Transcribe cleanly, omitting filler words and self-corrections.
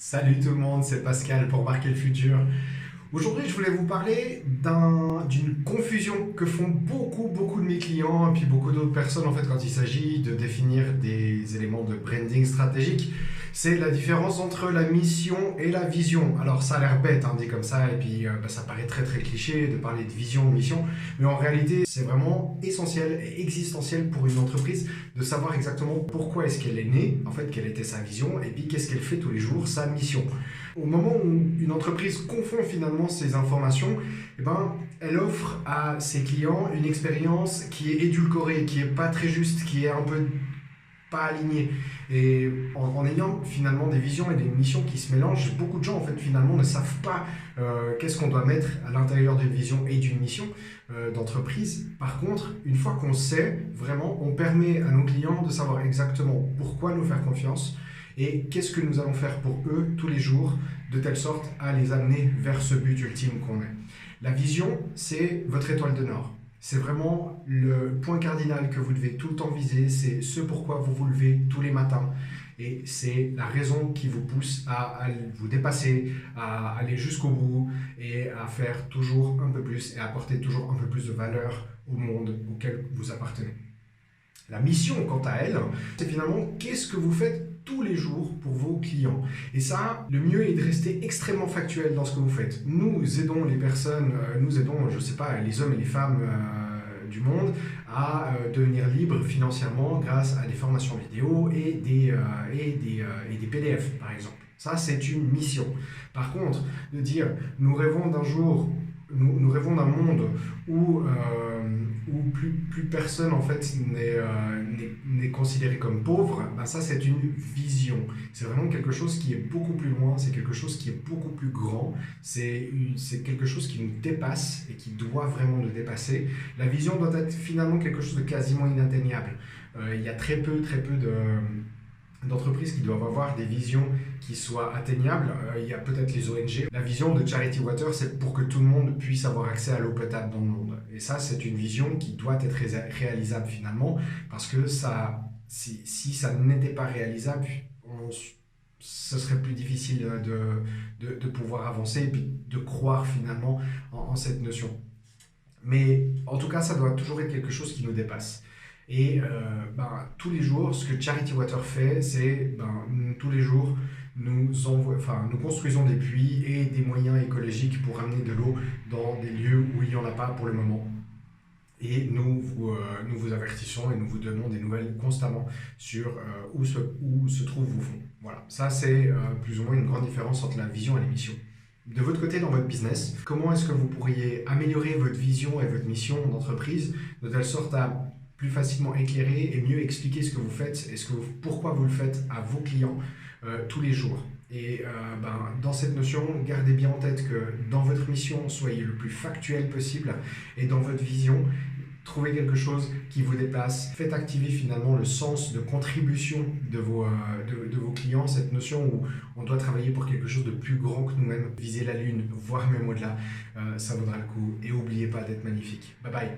Salut tout le monde, c'est Pascal pour Marquer le futur. Aujourd'hui, je voulais vous parler d'une confusion que font beaucoup de mes clients et puis beaucoup d'autres personnes en fait quand il s'agit de définir des éléments de branding stratégique. C'est la différence entre la mission et la vision. Alors ça a l'air bête dit comme ça et puis ça paraît très cliché de parler de vision, de mission, mais en réalité c'est vraiment essentiel et existentiel pour une entreprise de savoir exactement pourquoi est-ce qu'elle est née, en fait quelle était sa vision et puis qu'est-ce qu'elle fait tous les jours, sa mission. Au moment où une entreprise confond finalement ces informations, elle offre à ses clients une expérience qui est édulcorée, qui est pas très juste, qui est un peu pas alignée. Et en ayant finalement des visions et des missions qui se mélangent, beaucoup de gens en fait finalement ne savent pas qu'est-ce qu'on doit mettre à l'intérieur d'une vision et d'une mission d'entreprise. Par contre, une fois qu'on sait, vraiment, on permet à nos clients de savoir exactement pourquoi nous faire confiance et qu'est-ce que nous allons faire pour eux tous les jours, de telle sorte à les amener vers ce but ultime qu'on est. La vision, c'est votre étoile de nord. C'est vraiment le point cardinal que vous devez tout le temps viser, c'est ce pourquoi vous vous levez tous les matins et c'est la raison qui vous pousse à vous dépasser, à aller jusqu'au bout et à faire toujours un peu plus et à apporter toujours un peu plus de valeur au monde auquel vous appartenez. La mission, quant à elle, c'est finalement qu'est-ce que vous faites tous les jours pour vos clients. Et ça, le mieux est de rester extrêmement factuel dans ce que vous faites. Nous aidons les personnes, nous aidons, je sais pas, les hommes et les femmes du monde à devenir libres financièrement grâce à des formations vidéo et des PDF, par exemple. Ça, c'est une mission. Par contre, de dire, nous rêvons d'un jour, nous rêvons d'un monde où plus personne en fait n'est considéré comme pauvre, ça c'est une vision. C'est vraiment quelque chose qui est beaucoup plus loin, c'est quelque chose qui est beaucoup plus grand, c'est quelque chose qui nous dépasse et qui doit vraiment nous dépasser. La vision doit être finalement quelque chose de quasiment inatteignable. Il y a très peu d'entreprises qui doivent avoir des visions qui soient atteignables. Il y a peut-être les ONG. La vision de Charity Water, c'est pour que tout le monde puisse avoir accès à l'eau potable dans le monde. Et ça, c'est une vision qui doit être réalisable finalement, parce que si ça n'était pas réalisable, ce serait plus difficile de pouvoir avancer et puis de croire finalement en cette notion. Mais en tout cas, ça doit toujours être quelque chose qui nous dépasse. Et tous les jours, ce que Charity Water fait, c'est tous les jours, nous construisons des puits et des moyens écologiques pour amener de l'eau dans des lieux où il n'y en a pas pour le moment. Et nous vous avertissons et nous vous donnons des nouvelles constamment sur où se trouvent vos fonds. Voilà, ça c'est plus ou moins une grande différence entre la vision et les missions. De votre côté, dans votre business, comment est-ce que vous pourriez améliorer votre vision et votre mission d'entreprise de telle sorte à plus facilement éclairer et mieux expliquer ce que vous faites et pourquoi vous le faites à vos clients tous les jours. Et dans cette notion, gardez bien en tête que dans votre mission, soyez le plus factuel possible et dans votre vision, trouvez quelque chose qui vous dépasse. Faites activer finalement le sens de contribution de vos clients, cette notion où on doit travailler pour quelque chose de plus grand que nous-mêmes, viser la lune, voire même au-delà, ça vaudra le coup. Et n'oubliez pas d'être magnifique. Bye bye.